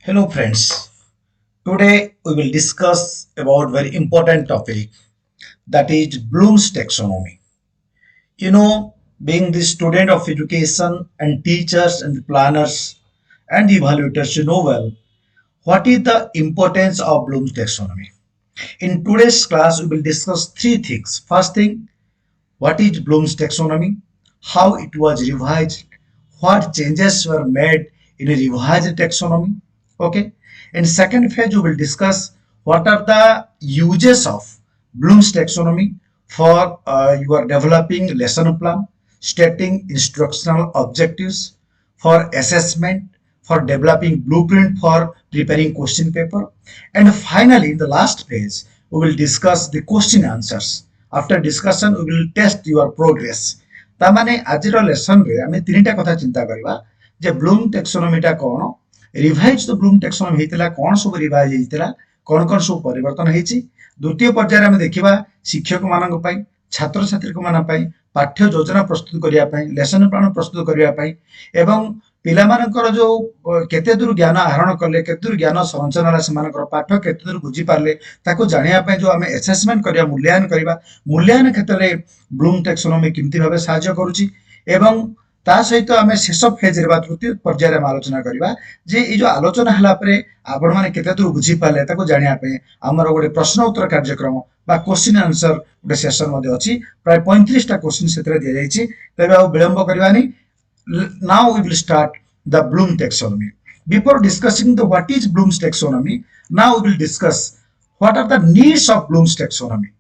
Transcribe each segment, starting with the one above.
Hello friends. Today we will discuss about very important topic, that is Bloom's taxonomy. Being the student of education and teachers and planners and evaluators, you know well what is the importance of Bloom's taxonomy. In today's class we will discuss three things. First thing, what is Bloom's taxonomy, how it was revised, what changes were made in a revised taxonomy. Okay. In second phase, we will discuss what are the uses of Bloom's taxonomy for your developing lesson plan, stating instructional objectives, for assessment, for developing blueprint for preparing question paper. And finally, in the last phase, we will discuss the question answers. After discussion, we will test your progress. तामाने आजिर lesson रे आमे तीनटा कथा चिंता करबा जे Bloom टेक्सोनोमीटा कोन, रिवाइज द ब्लूम टेक्सोनोमी हेतिला कोन सब रिवाइज हेतिला, कोन कोन सब परिवर्तन हेछि। द्वितीय पर्याय आमे देखिबा शिक्षक मानक पई, छात्र छात्री को मानक पई पाठ्य योजना प्रस्तुत करिया पई, लेसन प्लान प्रस्तुत करिया पई एवं पिलामानकर जो केते दूर ज्ञान आहरण कले, केते दूर ज्ञान संरचना सेमानकर पाठ केते दूर बुझी पारले ताको जानिया पई जो आमे असेसमेंट करिया, मूल्यांकन करिबा, मूल्यांकन क्षेत्र रे ब्लूम टेक्सोनोमी किमती भाबे सहाय्य करूची एवं ता सहित आमे शेष फेज रे बा तृतीय पर्याय रे आलोचना करिबा जे ई जो आलोचना हला परे आपण माने केते दूर बुझी पारले ताको जानिया पई हमर गोटे प्रश्न उत्तर कार्यक्रम बा क्वेश्चन आंसर गोटे सेशन मध्ये अछि। प्राय 35 टा क्वेश्चन सेतरे दिया जायछि। तबे आ विलंब करबानी। Now we will start the Bloom taxonomy. Before discussing the what is Bloom's taxonomy, now we will discuss what are the needs of Bloom's taxonomy.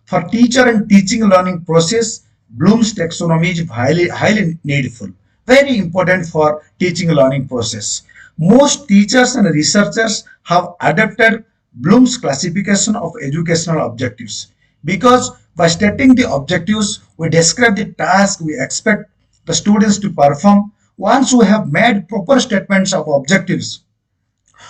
For teacher and teaching learning process, Bloom's taxonomy is highly needful, very important for teaching learning process. Most teachers and researchers have adopted Bloom's classification of educational objectives because by stating the objectives, we describe the task we expect the students to perform. Once we have made proper statements of objectives,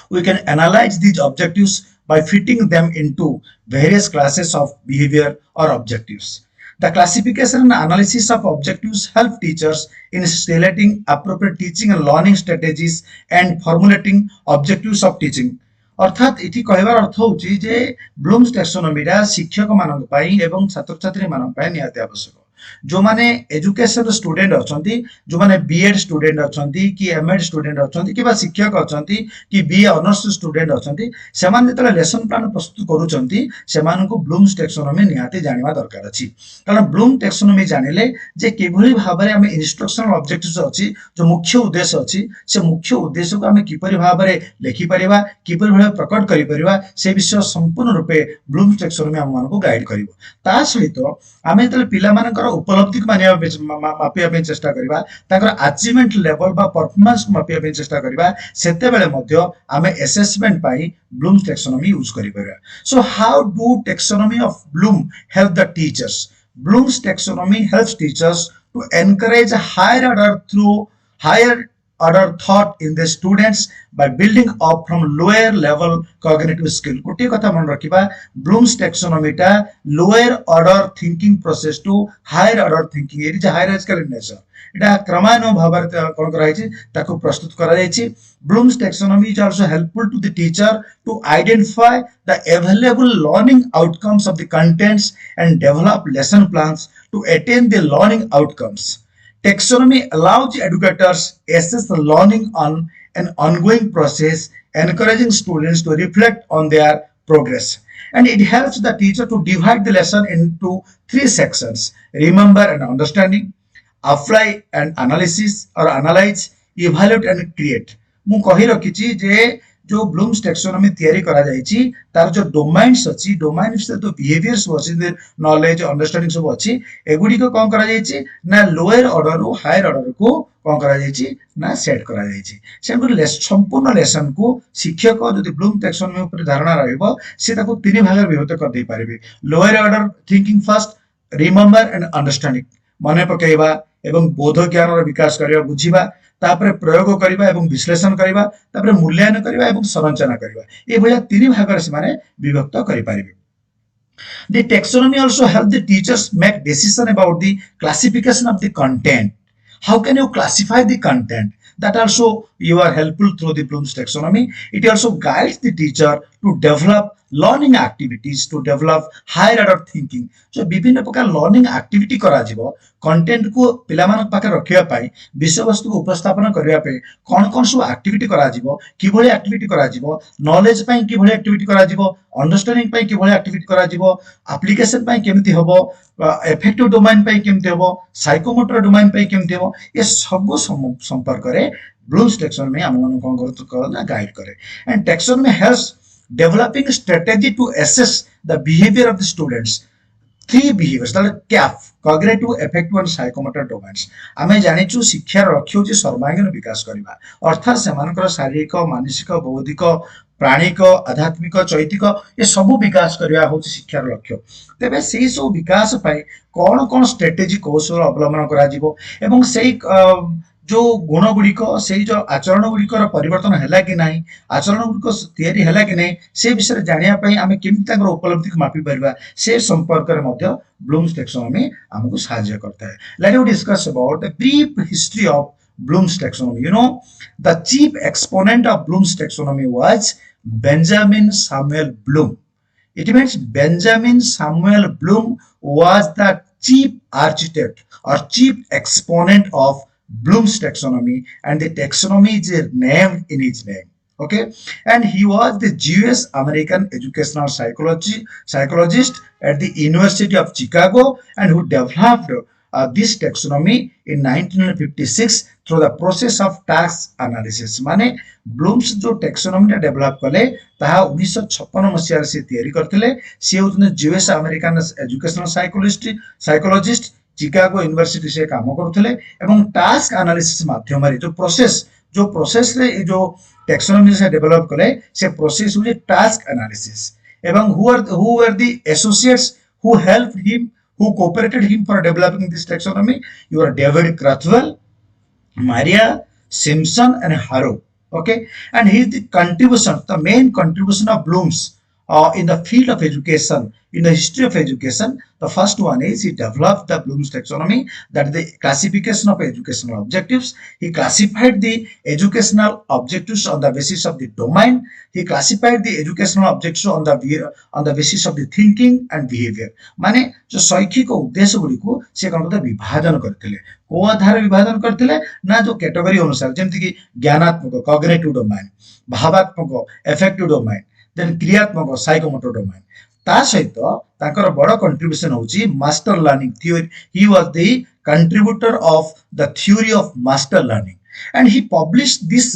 we can analyze these objectives by fitting them into various classes of behavior or objectives. The classification and analysis of objectives help teachers in selecting appropriate teaching and learning strategies and formulating objectives of teaching. अर्थात इति कहबार अर्थ होची जे blooms टैक्सोनॉमीटा शिक्षक मानक पई एवं छात्र छात्री मानक पई निहाती आवश्यक। जो माने एजुकेशन स्टूडेंट अछंती, जो माने बीएड स्टूडेंट अछंती कि एमएड स्टूडेंट अछंती कि बा शिक्षक अछंती कि बीए ऑनर्स स्टूडेंट अछंती, सेमान जेतले लेसन प्लान प्रस्तुत करूचंती सेमान को ब्लूम्स टैक्सोनॉमी निहाती जानिबा दरकार अछि। कारण ब्लूम टैक्सोनॉमी जानिले जे केभली भाबरे हमें इंस्ट्रक्शनल ऑब्जेक्टिव्स अछि, जो मुख्य उद्देश्य अछि, से मुख्य उद्देश्य को हमें किपरि भाबरे लेखि परिबा, किपरि भाबरे प्रकट करि परिबा, से विषय संपूर्ण रूपे ब्लूम्स टैक्सोनॉमी हम मानको गाइड करिवो। ता सहित आमे जेतले पिला मानकर उपलब्धि को मापिया पे चेष्टा करिबा, ताकर अचीवमेंट लेवल बा परफॉर्मेंस को मापिया पे चेष्टा करिबा, सेते बेले मध्य आमे असेसमेंट पाई ब्लूम्स टैक्सोनॉमी यूज करि परिबा। So how do taxonomy of Bloom help the teachers? Bloom's taxonomy helps teachers to encourage a higher order thought in the students by building up from lower level cognitive skill. गोटे कथा मन रखिबा, Bloom's taxonomy टा lower order thinking process to higher order thinking, eighty J hierarchical in nature, एटा क्रमानुगत भाबरे कोन कराइछि ताको प्रस्तुत करा जाइछि। Bloom's taxonomy is also helpful to the teacher to identify the available learning outcomes of the contents and develop lesson plans to attain the learning outcomes. Taxonomy allows educators assess the learning on an ongoing process, encouraging students to reflect on their progress. And it helps the teacher to divide the lesson into three sections: remember and understanding, apply and analysis or analyze, evaluate and create. मु कहि रखिछि जे जो blooms taxonomy तयारी करा जायछि तार जो डोमाइन्स अछि, डोमाइन्स तो behaviours अछि, नॉलेज अंडरस्टैंडिंग सब अछि, एगुडी को कोन करा जायछि ना लोअर ऑर्डर रो हायर ऑर्डर को कोन करा जायछि ना सेट करा जायछि। सेम संपूर्ण लेसन को शिक्षक जदि ब्लूम टैक्सोनॉमी ऊपर धारणा रहइबो से ताको तीन भाग विभक्त कर दे पारिबे। Lower order thinking first, remember and understanding, मने पकेइबा एवं बोध ज्ञान रो विकास करिया, बुझिबा, तापरे प्रयोग करिबा एवं विश्लेषण करिबा, तापरे मूल्यांकन करिबा एवं संरचना करिबा, ए भलिया तीन भाग रे से माने विभक्त करि पारिबे। The taxonomy also help the teachers make decision about the classification of the content. How can you classify the content? That also you are helpful through the Bloom's taxonomy. It also guides the teacher to develop learning activities, to develop higher order thinking. So विभिन्न प्रकार learning activity करा जिवो content को पिलामान पाखे रखिया पाई विषय वस्तु को उपस्थापन करिया पे कौन कौन सब एक्टिविटी करा जिवो किभଳି एक्टिविटी करा जिवो नॉलेज पई किभଳି एक्टिविटी करा जिवो अंडरस्टैंडिंग पई किभଳି एक्टिविटी करा जिवो एप्लीकेशन पई केमति हबो इफेक्टिव डोमेन पई केमति हबो साइकोमोटर डोमेन पई केमति हबो ये सब संपर्क रे ब्लूम्स टैक्सोनॉमी हमन कोन करना गाइड करे and taxonomy helps developing strategy to assess the behavior of the students. Three behaviors that CAF cognitive affective and psychomotor domains आमे जानिछु शिक्षा लक्ष्य होची सर्वांगीन विकास करबा अर्थात सेमानकर शारीरिक मानसिक बौद्धिक प्राणिक आध्यात्मिक चैतिक ये सब विकास करबा होची शिक्षा लक्ष्य तेबे सेही सब विकास पाई कोन कोन स्ट्रेटेजी कौशल अवलंबन करा जिवो एवं सेही जो गुण गुड़िक से जो आचरण गुड़िक परिवर्तन है कि ना आचरण गुड़िक है कि नहीं से विषय जानापी आम केमी उपलब्धि को मापी पार से संपर्क में ब्लूम्स टैक्सोनॉमी आमको साहाय्य करता है let us discuss about the brief history of Bloom's taxonomy you know the chief exponent of Bloom's taxonomy was Benjamin Samuel Bloom it means Benjamin Samuel Bloom was the chief architect or chief exponent of Bloom's taxonomy and the taxonomy is named in his name. Okay, and he was the Jewish American educational psychologist at the University of Chicago and who developed this taxonomy in 1956 through the process of task analysis. माने Bloom's जो taxonomy develop कले ताहा 1956 मसिया से तयारी करथिले से होतने US American educational psychologist Chicago university से काम करथिले एवं टास्क एनालिसिस माध्यम रे जो प्रोसेस रे जो टैक्सोनॉमी से डेवलप कले से प्रोसेस हुए टास्क एनालिसिस एवं who were the associates who helped him who cooperated him for developing this taxonomy you are David Krathwell Maria Simpson and Harrow okay and his the main contribution of Bloom's in the field of education in the history of education the first one is he developed the Bloom's taxonomy that is the classification of educational objectives he classified the educational objectives on the basis of the domain he classified the educational objectives on the basis of the thinking and behavior माने जो शैक्षिक उद्देश्य गुडी को से कोन करते विभाजन करथिले को आधार विभाजन करथिले ना जो कैटेगरी अनुसार जेमति कि ज्ञानात्मक कॉग्निटिव डोमेन भावात्मक अफेक्टिव डोमेन देन क्रियात्मक साइकोमोटर डोमेन ता सहित ताकर बड़ कंट्रीब्यूशन होची master learning theory he was the contributor of the theory of master learning and he published this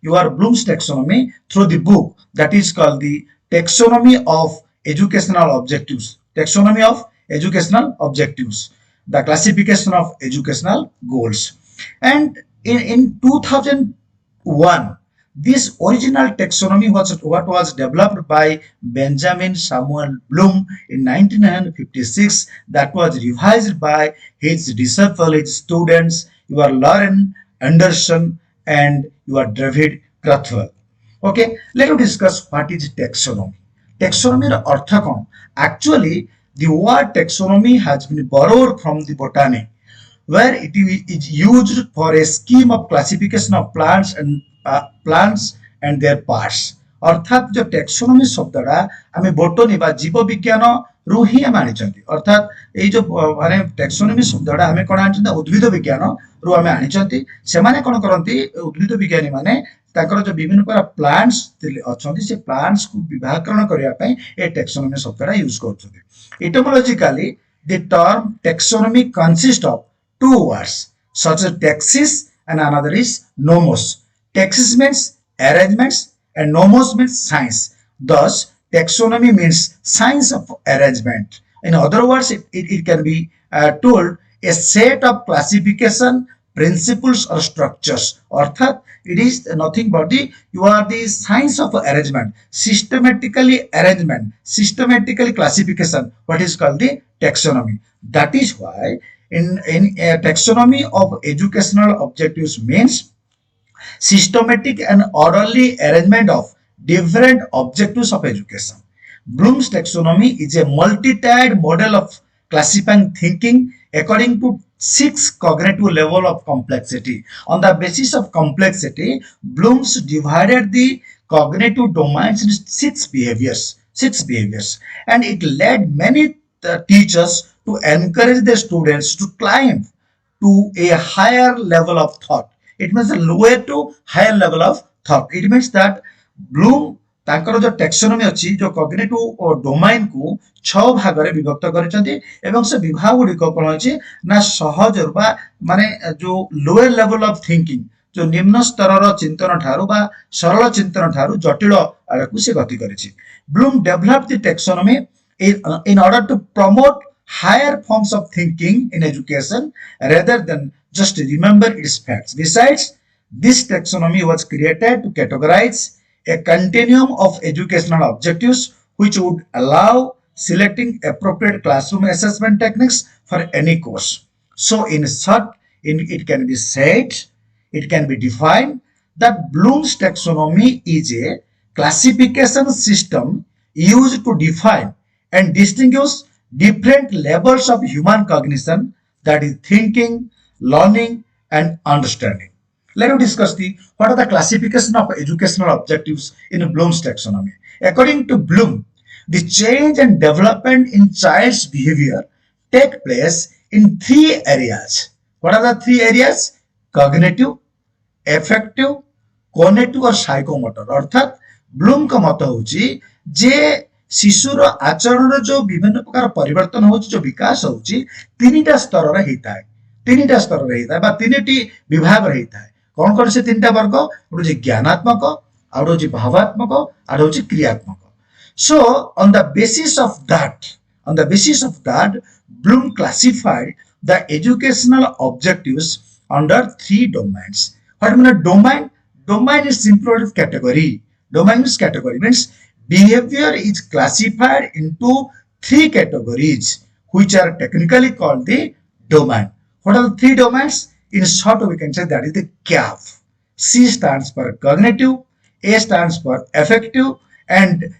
your Bloom's taxonomy through the book that is called the taxonomy of educational objectives the classification of educational goals and in 2001 this original taxonomy was developed by Benjamin Samuel Bloom in 1956 that was revised by his disciples his students you are Lauren Anderson and you are David Krathwell. Okay, let us discuss what is taxonomy. Taxonomy is अर्थ कौन? Actually, the word taxonomy has been borrowed from the botany, where it is used for a scheme of classification of plants and their parts. अर्थात जो taxonomy शब्दटा आमे botany बा जीव विज्ञान रु ही आमे आनिचंती अर्थात ए जो माने टैक्सोनॉमी शब्दटा आमे कोन आनिचंती उद्भिद विज्ञान रु आमे आनिचंती से माने कोन करंती उद्भिद विज्ञानी माने ताकर जो विभिन्न प्रकार प्लांट्स अछंती से प्लांट्स को विभागकरण करिया पई ए टैक्सोनॉमी शब्दटा यूज करछथि etymologically the term taxonomy consist of two words such as taxis and another is nomos taxis means arrangements and nomos means science. Thus, taxonomy means science of arrangement. In other words, it can be told a set of classification principles or structures. Arthat, it is nothing but the science of arrangement, systematically classification. What is called the taxonomy. That is why in a taxonomy of educational objectives means systematic and orderly arrangement of different objectives of education. Bloom's taxonomy is a multi-tiered model of classifying thinking according to six cognitive level of complexity. On the basis of complexity, Bloom's divided the cognitive domains into six behaviors, and it led many teachers to encourage their students to climb to a higher level of thought. It means a lower to higher level of thought. It means that Bloom ତାଙ୍କର ଯୋଉ ଟେକ୍ସୋନୋମି ଅଛି ଯୋଉ କଗ୍ନିଟିଭ ଡୋମାଇନ କୁ ଛଅ ଭାଗରେ ବିଭକ୍ତ କରିଛନ୍ତି ଏବଂ ସେ ବିଭାଗ ଗୁଡିକ କଣ ଅଛି ନା ସହଜରୁ ବା ମାନେ ଯୋଉ ଲୋୟର ଲେଭେଲ ଅଫ ଥିଙ୍କିଂ ଯୋଉ ନିମ୍ନ ସ୍ତରର ଚିନ୍ତନ ଠାରୁ ବା ସରଳ ଚିନ୍ତନ ଠାରୁ ଜଟିଳ ଆଡକୁ ସେ ଗତି କରିଛି Bloom develop the taxonomy in order to promote higher forms of thinking in education rather than just remember its facts. Besides, this taxonomy was created to categorize a continuum of educational objectives which would allow selecting appropriate classroom assessment techniques for any course. So in short, it can be said, it can be defined that Bloom's taxonomy is a classification system used to define and distinguish different levels of human cognition, that is thinking, learning and understanding. Let us discuss what are the classification of educational objectives in Bloom's taxonomy. According to Bloom, the change and development in child's behavior take place in three areas. What are the three areas? Cognitive, affective, cognitive और psychomotor. अर्थात Bloom का मत होची जे शिशुर आचरण जो विभिन्न प्रकार परिवर्तन होची जो विकास होची तीनटा स्तर रे हेता है तीनटा स्तर रे हेता है बा तीनटी विभाग रे हेता है कौन कौन से तीनटा वर्ग गोटे होची ज्ञानात्मक आउट होची भावात्मक आउट होची क्रियात्मक so on the basis of that Bloom classified the educational objectives under three domains. What mean a domain is simply a category. Domain is category means behavior is classified into three categories which are technically called the domain. What are the three domains? In short, we can say that is the CAF. C stands for cognitive, A stands for affective, and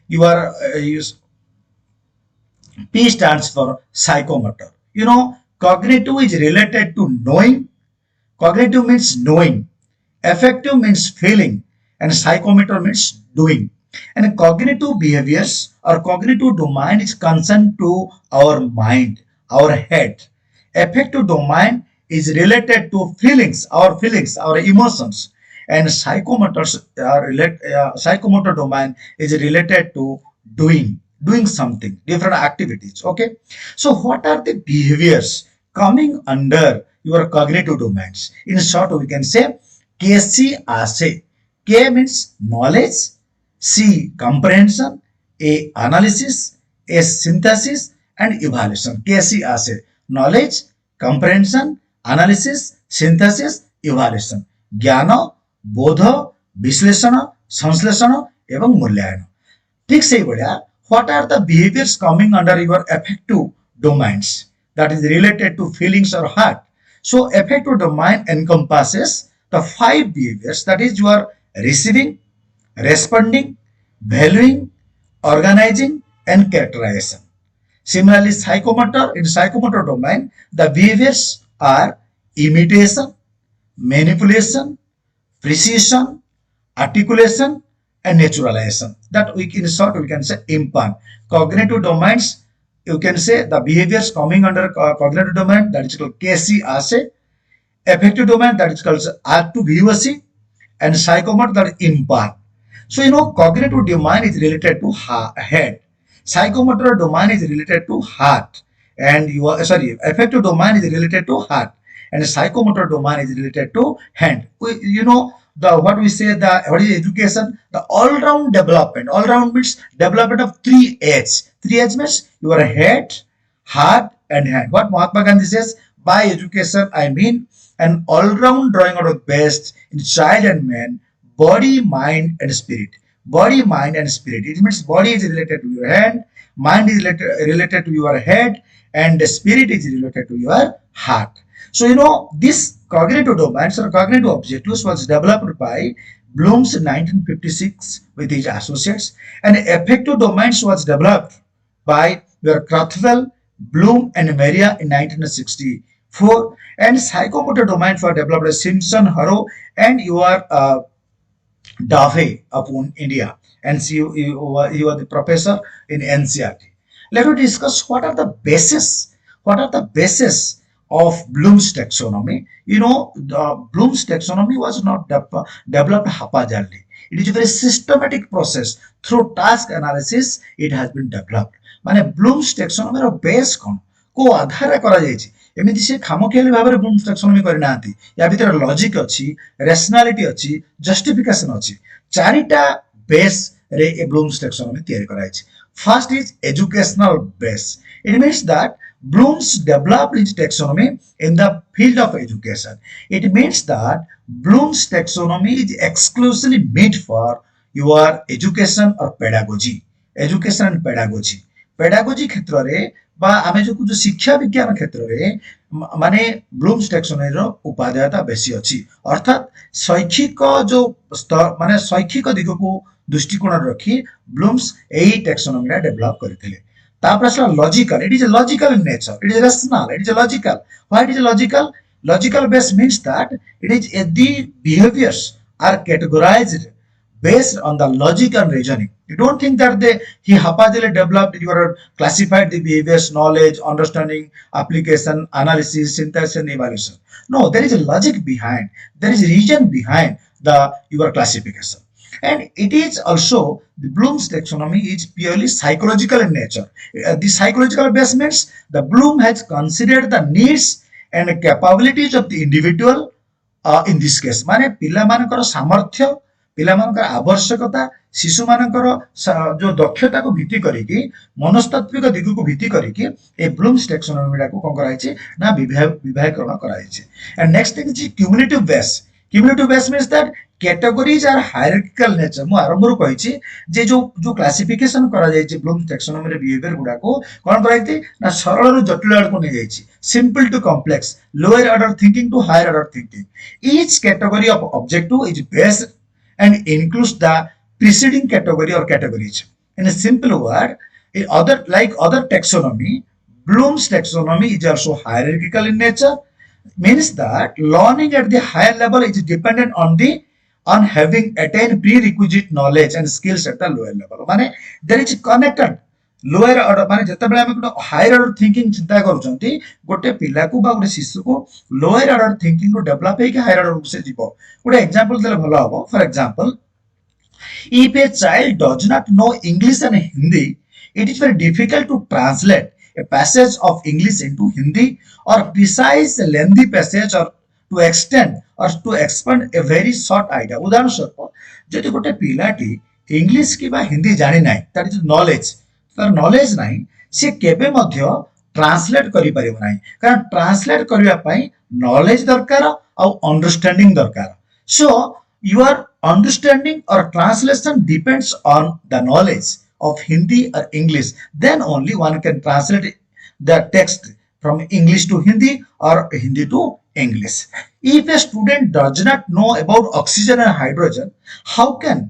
P stands for psychomotor. You know, cognitive is related to knowing. Cognitive means knowing. Affective means feeling, and psychomotor means doing. And cognitive behaviors or cognitive domain is concerned to our mind, our head. Affective domain is related to our emotions, and psychomotor domain is related to doing something, different activities. Okay, so what are the behaviors coming under your cognitive domains? In short, we can say KCASE. K means knowledge, C comprehension, A analysis, A synthesis and evaluation. KCASE knowledge, comprehension, analysis, synthesis, evaluation. ज्ञान, बोध, विश्लेषण, संश्लेषण एवं मूल्यांकन. ठीक से बढ़िया. What are the behaviors coming under your affective domains that is related to feelings or heart? So affective domain encompasses the five behaviors, that is you are receiving, responding, valuing, organizing and characterization. Similarly, in psychomotor domain, the behaviors are imitation, manipulation, precision, articulation and naturalization. That in short we can say impan. Cognitive domains, you can say the behaviors coming under cognitive domain, that is called KCASE. Affective domain, that is called R2VOC, and psychomotor, that is impan. So you know, cognitive domain is related to head, psychomotor domain is related to heart, and affective domain is related to heart, and psychomotor domain is related to hand. You know, what we say, what is education? The all-round development. All-round means development of 3H. 3H means your head, heart and hand. What Mahatma Gandhi says, by education I mean an all-round drawing out of best in child and man, body, mind and spirit. Body, mind and spirit. It means body is related to your hand, mind is related to your head, and the spirit is related to your heart. So you know, this cognitive domains or cognitive objectives was developed by Bloom's in 1956 with his associates, and affective domains was developed by Krathwohl, Bloom and Maria in 1960 4. And psychomotor domain for developed Simpson, Harrow, and your Dave upon India. And so you are the professor in NCRT. Let us discuss what are the basis of Bloom's taxonomy. You know, Bloom's taxonomy was not developed haphazardly. It is a very systematic process. Through task analysis, it has been developed. ମାନେ ବ୍ଲୁମ୍ସ ଟେକ୍ସୋନମିର ବେସ୍ କ'ଣ କୋଉ ଆଧାରରେ କରାଯାଇଛି ଏମିତି ସେ ଖାମଖିଆଲି ଭାବରେ ବ୍ଲୁମ୍ସ ଟେକ୍ସୋନମି କରିନାହାନ୍ତି ୟା ଭିତରେ ଲଜିକ୍ ଅଛି ରେସନାଲିଟି ଅଛି ଜଷ୍ଟିଫିକେସନ ଅଛି ଚାରିଟା ବେସ୍ ରେ ଏ ବ୍ଲୁମ୍ସ ଟେକ୍ସୋନମି ତିଆରି କରାଯାଇଛି first is educational base it means that Bloom's developed his taxonomy in the field of education. It means that Bloom's taxonomy is exclusively meant for your education or pedagogy. Education and pedagogy. Pedagogy क्षेत्ररे बा आमे जो शिक्षा विज्ञान क्षेत्ररे माने blooms taxonomy रो उपादेयता बेसी अछि अर्थात शैक्षिक जो स्तर माने शैक्षिक दिग को दृष्टिकोण रखी ब्लूम्स एही टैक्सोनॉमी डेवलप करथिले तापर असला logical it is a logical in nature it is rational it is a logical why it is a logical base means that it is the behaviors are categorized based on the logic and reasoning. You don't think that he haphazardly developed, you are classified the behaviors, knowledge, understanding, application, analysis, synthesis, and evaluation. No, there is a logic behind, there is a reason behind your classification. And it is also the Bloom's taxonomy is purely psychological in nature. The psychological base means the Bloom has considered the needs and capabilities of the individual in this case. माने पिला मानकर सामर्थ्य पिलामानकर आवश्यकता शिशु मानकर जो दक्षता को भित्ति करिकी मनस्तात्विक दिग को भित्ति करिकी ए ब्लूम्स टैक्सोनॉमी को कोन कराइछि ना विभागीकरण कराइछि and next thing is cumulative base means that categories are hierarchical nature मु आरंभ रु कहिछि जे जो क्लासिफिकेशन करा जाइछि ब्लूम्स टैक्सोनॉमी रे बिहेवियर गुडा को कोन कराइछि ना सरल रु जटिल आड़ को नै जाइछि simple to complex lower order thinking to higher order thinking each category of objective is based and includes the preceding category or categories. In a simple word, like other taxonomy, Bloom's taxonomy is also hierarchical in nature. Means that learning at the higher level is dependent on having attained prerequisite knowledge and skills at the lower level. माने there is connected lower order माने जतबेले हम गोटे higher order thinking चिंता करूछंती गोटे पिला को बा गोटे शिशु को लोअर ऑर्डर थिंकिंग को डेवलप हेके हायर ऑर्डर से जीवो गोटे एग्जांपल देले भलो हबो for example if a child does not know English and Hindi it is very difficult to translate a passage of English into Hindi or precise lengthy passage or to extend or to expand a very short idea उदाहरण स्वरूप जदि गोटे पिलाटी English कि बा हिंदी जानि नाही that is knowledge तर knowledge नाही से केबे मध्य ट्रांसलेट करि परिबो नाही कारण ट्रांसलेट करिया पई नॉलेज दरकार आ अंडरस्टैंडिंग दरकार सो your understanding or translation depends on the knowledge of Hindi or English then only one can translate the text from English to Hindi or Hindi to English if a student does not know about oxygen and hydrogen how can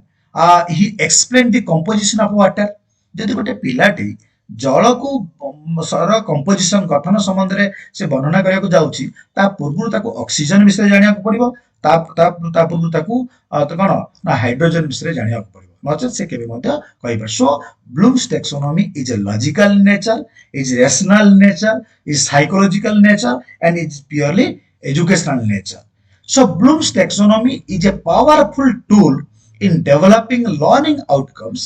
he explain the composition of water जदि गोटे पिलाटी जल को sir composition गठन संबंध रे से वर्णना करिया को जाउची ता पूर्व ताको ऑक्सीजन विषय जानिया को पड़िबो ता पूर्व ताको तो कोन ना हाइड्रोजन विषय जानिया को पड़िबो नचेत से केबे मध्य कहिबा so Bloom's taxonomy is a logical nature is rational nature is psychological nature and is purely educational nature so Bloom's taxonomy is a powerful tool in developing learning outcomes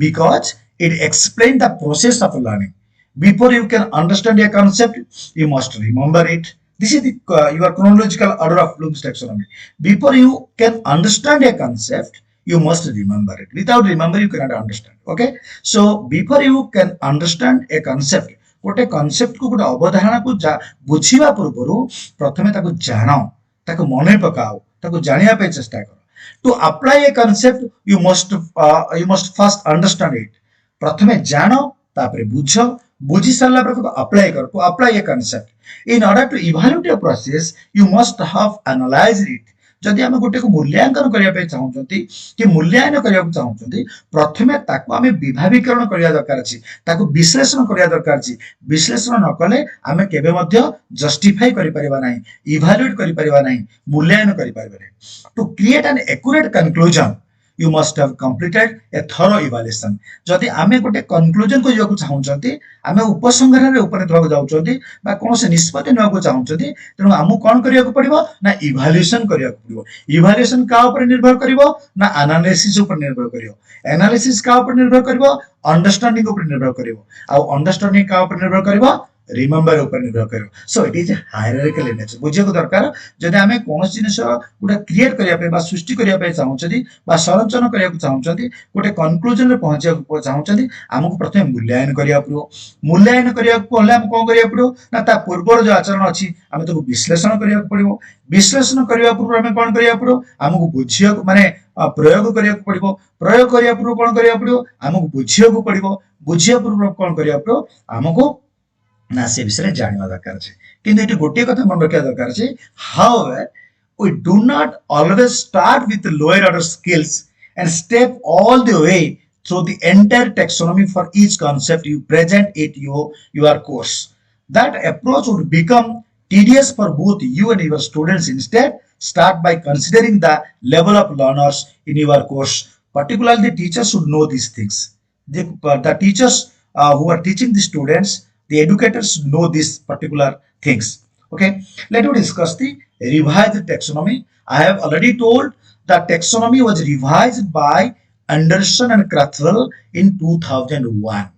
because it explains the process of learning. Before you can understand a concept, you must remember it. This is the your chronological order of Bloom's taxonomy. Before you can understand a concept, you must remember it. Without remember, you cannot understand. Okay? So before you can understand a concept, गोटे concept को गोटे अवधारणा को बुझिबा पूर्वरु प्रथमे ताको जानो ताको मने पकाओ ताको जानिया पे चेष्टा करो to apply a concept you must first understand it प्रथमे जानो तापरे बुझी सारला पर तो अप्लाई करो to apply a concept in order to evaluate a process you must have analyzed it जदि आम गोटे को मूल्यांकन करने चाहूँगी कि मूल्यांकन करने चाहूँगी प्रथमे ताको आम विभागीकरण करने दरकार अच्छी ताको विश्लेषण करने दरकार अच्छी विश्लेषण न कले आम केवे जस्टिफाई करें इभालुएट करें मूल्यांकन करें to create an accurate conclusion you must have completed a thorough evaluation जदि आमे गोटे कंक्लूजन को जाकू चाहूचंती आमे उपसंहार रे उपनीत होक जाउचंती बा कोनसे निष्पत्ति नବାକୁ चाहूचंती तेनु हमु कोन करियाको पड़िबो ना इवैल्यूएशन करियाको पड़िबो इवैल्यूएशन का ऊपर निर्भर करिवो ना एनालिसिस ऊपर निर्भर करिवो एनालिसिस का ऊपर निर्भर करिवो अंडरस्टैंडिंग ऊपर निर्भर करिवो आ अंडरस्टैंडिंग का ऊपर निर्भर करिवो रिमेम्बर ऊपर निर्भर करिवो so it is hierarchical in nature बुझिया को दरकार जदि आमे कोनोस जिनिस गुडा क्रिएट करिया पे बा सृष्टि करिया पे चाहूचंती बा संरचना करिया को चाहूचंती गोटे कंक्लूजन रे पहुंचिया को चाहूचंती हमको प्रथमे मूल्यांकन करिया पड़ो मूल्यांकन करिया को हले हम कोन करिया पड़ो ना ता पूर्व जो आचरण अछि हमें तो विश्लेषण करिया पड़िबो विश्लेषण करिया पूर्व हमें कोन करिया पड़ो हमको बुझिया माने प्रयोग करिया पड़िबो प्रयोग करिया पूर्व कोन करिया पड़ो हमको बुझिया को पड़िबो बुझिया पूर्व कोन करिया पड़ो हमको ना से विषय जानवा दरकार छे किंतु एटी गोटे कथा मन रखिया दरकार छे however we do not always start with lower order skills and step all the way through the entire taxonomy for each concept you present at your course. That approach would become tedious for both you and your students. Instead, start by considering the level of learners in your course. Particularly, the teachers should know these things. The teachers who are teaching the students, the educators should know these particular things. Okay, let us discuss the revised taxonomy. I have already told that taxonomy was revised by Anderson and Krathwohl in 2001.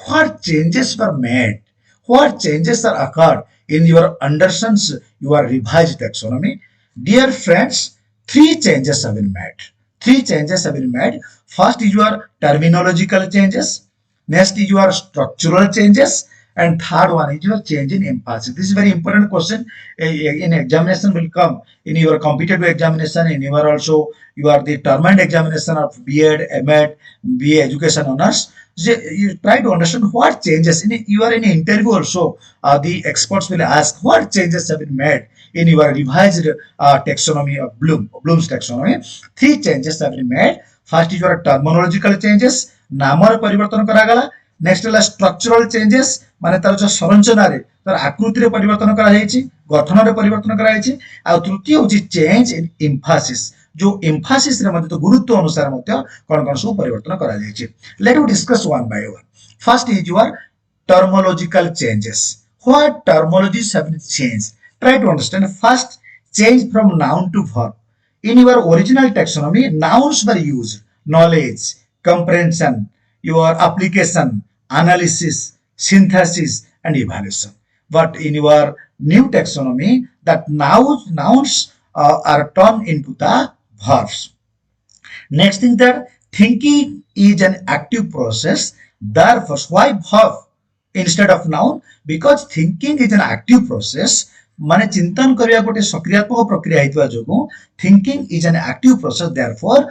What changes were made? What changes are occurred in your Anderson's your revised taxonomy? Dear friends, three changes have been made. Three changes have been made. First is your terminological changes. Next is your structural changes. And third one is your change in emphasis. This is very important question in examination will come in your competitive examination, in your also you are the termed examination of B.Ed, M.Ed, BA Education Honors. So you try to understand what changes in you are in an interview also. The experts will ask what changes have been made in your revised taxonomy of Bloom's taxonomy. Three changes have been made. First is your terminological changes. नामर परिवर्तन करागला. Next है structural changes माने तार जो संरचना रे तार आकृति रे परिवर्तन करा जायछि गठन रे परिवर्तन करा जायछि आ तृतीय होछि चेंज इन एम्फासिस जो एम्फासिस रे मध्ये तो गुरुत्व अनुसार मध्ये कोन कोन सब परिवर्तन करा जायछि let us discuss one by one first is your terminological changes what terminologies have been changed try to understand first change from noun to verb in your original taxonomy nouns were used knowledge comprehension your application analysis synthesis and evaluation but in your new taxonomy that nouns are turned into the verbs. Next thing that thinking is an active process therefore why verb instead of noun because thinking is an active process माने चिंतन करिया गोटे सक्रियात्मक प्रक्रिया हेतुवा जोगु thinking is an active process therefore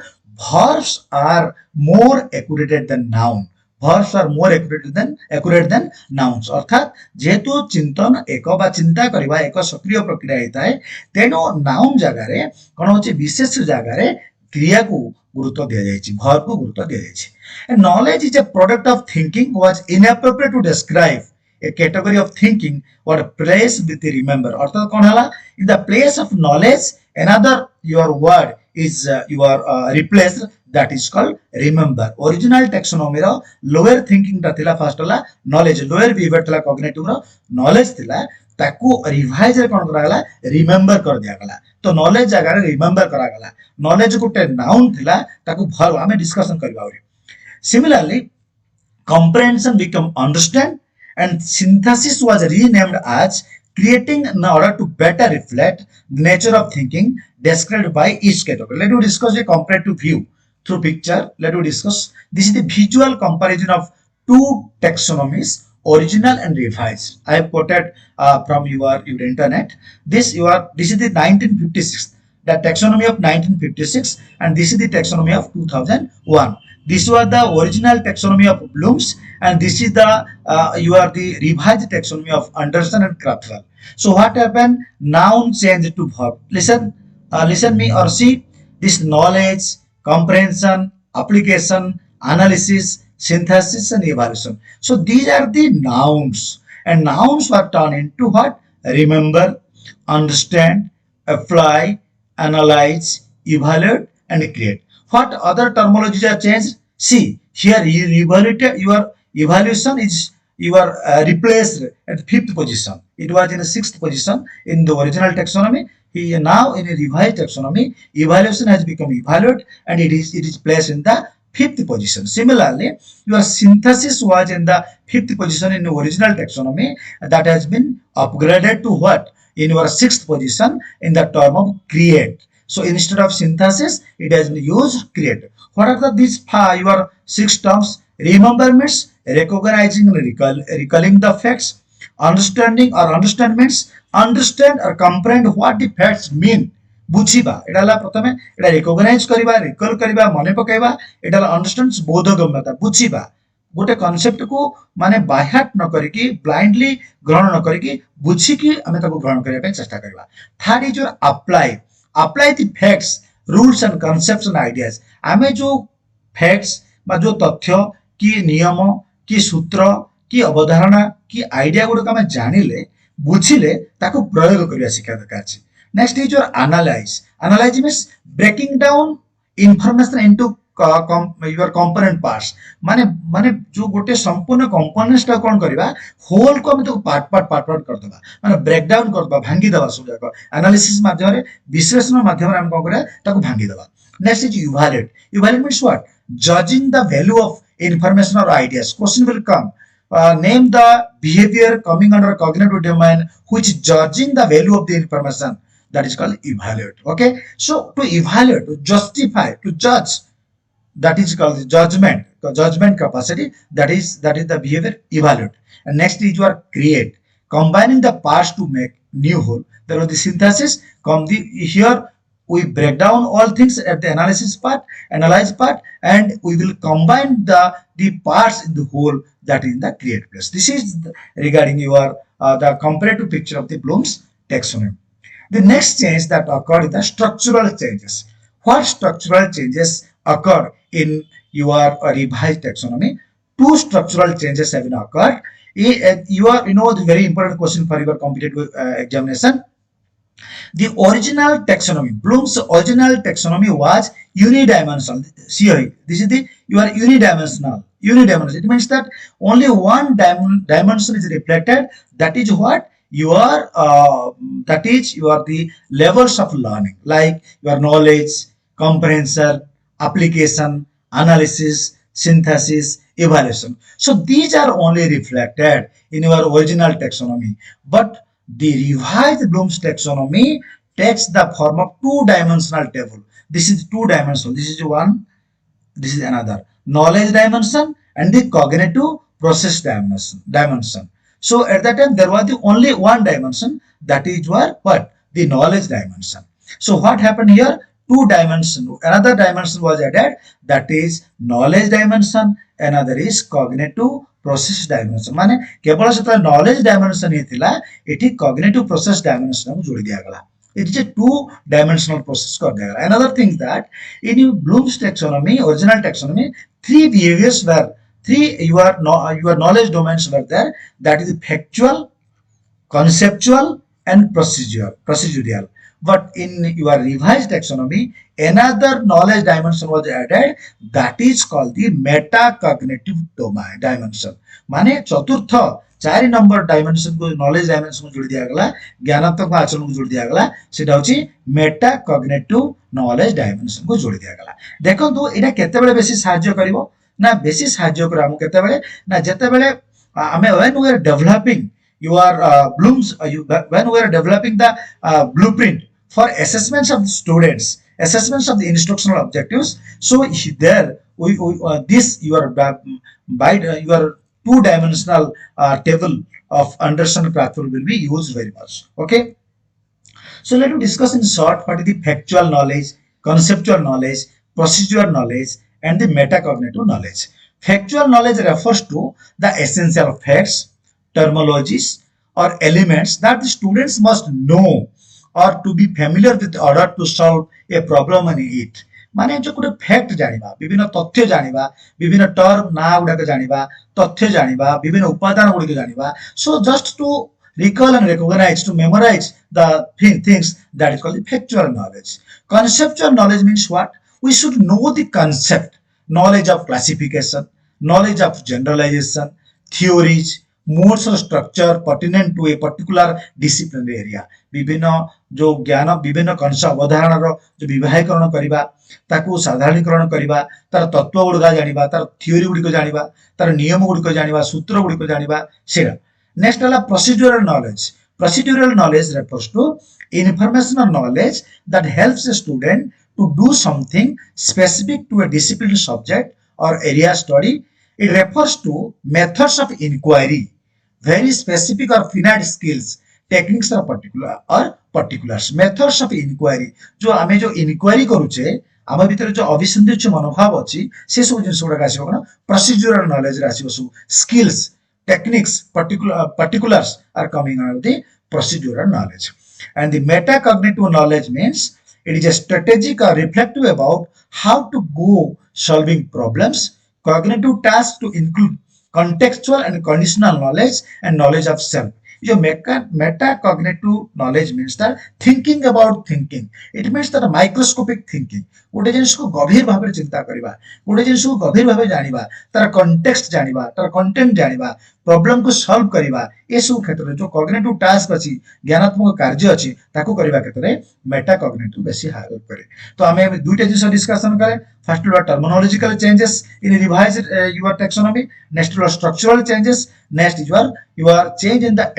verbs are more accurate than noun verbs are more accurate than nouns अर्थात जेहेतु चिंतन एक बा चिंता करबा एक सक्रिय प्रक्रिया हेताय तेनो नाउन जगह रे कोन होची विशेष जगह रे क्रिया को गुरुत्व दिया जायछि verb को गुरुत्व दिया जायछि and knowledge is a product of thinking was inappropriate to describe a category of thinking what place with the remember अर्थात कोन हला in the place of knowledge another your word is your replaced that is called remember original taxonomy ro lower thinking ta thila first hला knowledge lower viewed thila cognitive ro knowledge thila ताकू revise रे कोन करा गला remember कर दिया गला तो knowledge जगह रे रिमेंबर करा गला नॉलेज गोटे नाउन थिला ताकू भल हमें डिस्कशन करबा और similarly comprehension become understand and synthesis was renamed as creating in order to better reflect the nature of thinking described by each category. Let us discuss a comparative view through picture. Let us discuss. This is the visual comparison of two taxonomies, original and revised. I have quoted from your internet. This is the 1956, the taxonomy of 1956, and this is the taxonomy of 2001. This was the original taxonomy of Bloom's, and this is the the revised taxonomy of Anderson and Krathwohl. So what happened? Noun changed to verb. Listen, listen me or see this knowledge, comprehension, application, analysis, synthesis, and evaluation. So these are the nouns, and nouns were turned into what? Remember, understand, apply, analyze, evaluate, and create. What other terminologies are changed? See here, your evaluation is you are replaced at fifth position. It was in the sixth position in the original taxonomy. Now in a revised taxonomy, evaluation has become evaluate, and it is placed in the fifth position. Similarly, your synthesis was in the fifth position in the original taxonomy. That has been upgraded to what? In your sixth position in the term of create. So instead of synthesis, it has been used create. What are these your six terms? Remember means recognizing and recalling the facts. Understanding or understand means understand or comprehend what the facts mean. ବୁଝିବା ଏଟା ହେଲା ପ୍ରଥମେ ଏଟା ରିକଗ୍ନାଇଜ କରିବା recall କରିବା ମନେ ପକାଇବା ଏଟା ହେଲା ଅଣ୍ଡରଷ୍ଟାଣ୍ଡ ବୋଧଗମ୍ୟତା ବୁଝିବା ଗୋଟେ କନସେପ୍ଟ କୁ ମାନେ ବାହ୍ୟାଟ ନ କରିକି ବ୍ଲାଇଣ୍ଡଲି ଗ୍ରହଣ ନ କରିକି ବୁଝିକି ଆମେ ତାକୁ ଗ୍ରହଣ କରିବା ପାଇଁ ଚେଷ୍ଟା କରିବା third is your apply the facts rules and concepts and ideas आमे जो फैक्ट्स बा जो तथ्य कि नियम कि सूत्र कि अवधारणा कि आइडिया गुड़क आम जानिले बुझिले ताको प्रयोग करिया शिक्षा दरकार अछि next is your analyze means breaking down information into your component parts माने माने जो गोटे संपूर्ण कंपोनेंट्स टा कोन करबा होल को हम तो पार्ट कर दबा माने ब्रेक डाउन कर दबा भांगी दबा सब जाक एनालिसिस माध्यम रे विश्लेषण माध्यम रे हम कोन करे ताको भांगी दबा next is evaluate means what judging the value of information or ideas. Question will come. Name the behavior coming under cognitive domain which judging the value of the information. That is called evaluate. Okay. So to evaluate, to justify, to judge, that is called judgment. Judgment capacity. That is the behavior evaluate. And next is your create. Combining the parts to make new whole. There was the synthesis. Here we break down all things at the analyze part, and we will combine the parts in the whole that is in the create place. This is regarding your the comparative picture of the Bloom's taxonomy. The next change that occurred is the structural changes. What structural changes occurred in your revised taxonomy? Two structural changes have been occurred. The very important question for your competitive examination. The original taxonomy, Bloom's original taxonomy was unidimensional. See here, this is the you are unidimensional. Unidimensional. It means that only one dimension is reflected. That is what your the levels of learning, like your knowledge, comprehension, application, analysis, synthesis, evaluation. So these are only reflected in your original taxonomy, but the revised Bloom's taxonomy takes the form of two-dimensional table. This is two-dimensional. This is one. This is another. Knowledge dimension and the cognitive process dimension. So at that time there was the only one dimension, that is what? The knowledge dimension. So what happened here? Two dimension. Another dimension was added, that is knowledge dimension. Another is cognitive process dimension. माने केवल से knowledge dimension ही थिला, इठी cognitive process dimension को जोड़ दिया गया. It is a two-dimensional process कर दिया गया. Another thing that in Bloom's taxonomy, original taxonomy, your knowledge domains were there. That is factual, conceptual, and procedural. But in your revised taxonomy, another knowledge dimension was added, that is called the metacognitive dimension. माने चतुर्थ 4 number dimension को knowledge dimension को जोड़ दिया गला, ज्ञानात्मक आचरण को जोड़ दिया गला, सेटा होची मेटाकॉग्निटिव नॉलेज डायमेंशन को जोड़ दिया गला. देखंतु एटा केते बेले बेसी सहाय्य करबो ना, बेसी सहाय्य कर हम केते बेले ना जेते बेले आमे when we are developing your Bloom's when we are developing the blueprint for assessments of the students, assessments of the instructional objectives. So there this your two-dimensional table of Anderson platform will be used very much. Okay. So let us discuss in short what is the factual knowledge, conceptual knowledge, procedural knowledge, and the metacognitive knowledge. Factual knowledge refers to the essential facts, terminologies, or elements that the students must know or to be familiar with order to solve a problem in it माने जो गोटे fact जानिबा विभिन्न तथ्य जानिबा विभिन्न term ना गुडाक जानिबा तथ्य जानिबा विभिन्न उपादान गुडिक जानिबा so just to recall and recognize to memorize the things that is called factual knowledge. Conceptual knowledge means what? We should know the concept, knowledge of classification, knowledge of generalization, theories, modes of structure pertinent to a particular disciplinary area. विभिन्न जो ज्ञान विभिन्न concept अवधारण जो विवाहीकरण करबा ताकू साधारणीकरण करबा तार तत्व गुडा जानिबा तार थ्योरी गुडिक जानिबा तार नियम गुडिक जानिबा सूत्र गुडिक जानिबा सेरा नेक्स्ट है procedural knowledge procedural knowledge refers to informational knowledge that helps a student to do something specific to a discipline subject or area study. It refers to methods of inquiry, very specific or finite skills, techniques or particulars. Methods of inquiry जो आमे जो inquiry करूचे आम भीतर जो अभिसंधित मनोभाव अच्छी से सब जिन गुड़ाक आसो कौन प्रोसीड्यूरल नॉलेज आसो सब skills techniques particulars are coming out of the procedural knowledge. And the metacognitive knowledge means it is a strategic or reflective about how to go solving problems. Cognitive tasks to include contextual and conditional knowledge and knowledge of self. जो metacognitive knowledge means that thinking about thinking. It means that microscopic thinking. गोटे जिनिस को गभीर भाव चिंता करबा गोटे जिनिस को गभीर भाव जानिबा तार कंटेक्स्ट जानिबा तार कंटेंट जानिबा प्रॉब्लम को सॉल्व करबा ए सब क्षेत्र जो कॉग्निटिव टास्क अछि ज्ञानात्मक कार्य अछि ताको करबा क्षेत्र मेटा कॉग्निटिव बेसी हेल्प करे तो हमें दुईटा जिनिस डिस्कशन करे first low terminological changes in revised your taxonomy next low structural changes next is your change in the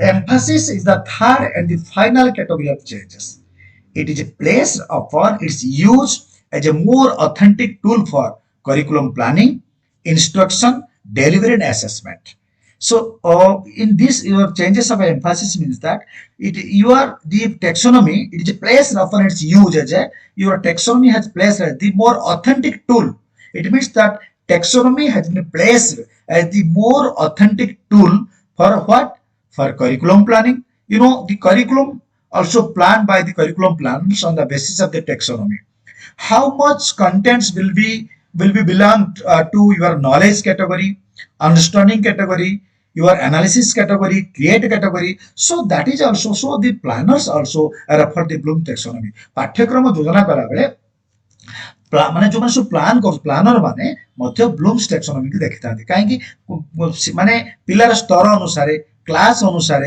emphasis is the third and the final category of changes. It is placed upon its use as a more authentic tool for curriculum planning, instruction, delivery, and assessment. So, in this, your changes of emphasis means that the taxonomy it is placed upon its use as your taxonomy has placed as the more authentic tool. It means that taxonomy has been placed as the more authentic tool for what? For curriculum planning. You know, the curriculum also planned by the curriculum planners on the basis of the taxonomy. How much contents will be belong to your knowledge category, understanding category, your analysis category, create category. So that is also so the planners also refer the Bloom taxonomy. पाठ्यक्रम योजना कला बेले माने जो सब plan कर planner माने मध्य blooms taxonomy की देखि थांती काहे कि माने पिलार स्तर अनुसार क्लास अनुसार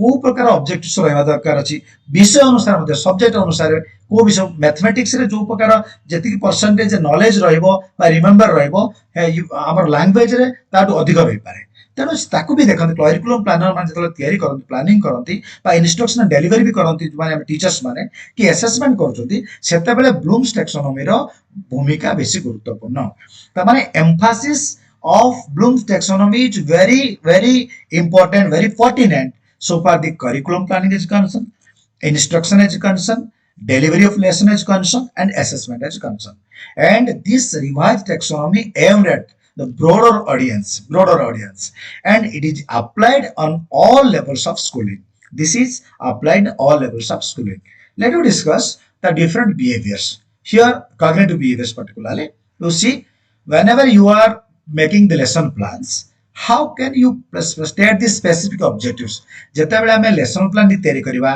को प्रकार ऑब्जेक्टिव्स रहबा दरकार अछि विषय अनुसार मते सब्जेक्ट अनुसार को विषय मैथमेटिक्स रे जो प्रकार जति परसेंटेज नॉलेज रहइबो बा रिमेंबर रहइबो हमर लैंग्वेज रे ताटो अधिक होई पारे तेणु ताकू भी देखते करिकुलम प्लानर मान जो तैयारी करती प्लानिंग करती इंस्ट्रक्शन डेलीवरी भी करती जो टीचर्स माने कि असेसमेंट करते ब्लूम्स टैक्सोनॉमी रो भूमिका बेसी गुरुत्वपूर्ण तमाने Mphasis of Bloom's taxonomy is very important, very pertinent so far the curriculum planning is concerned, instruction is concerned, delivery of lesson is concerned, and assessment is concerned. And this revised taxonomy aimed at the broader audience, and it is applied on all levels of schooling. This is applied on all levels of schooling. Let us discuss the different behaviors. Here, cognitive behaviors particularly. You see, whenever you are making the lesson plans, how can you state the specific objectives? जेतेबेले हमें lesson plan दी तैयारी करबा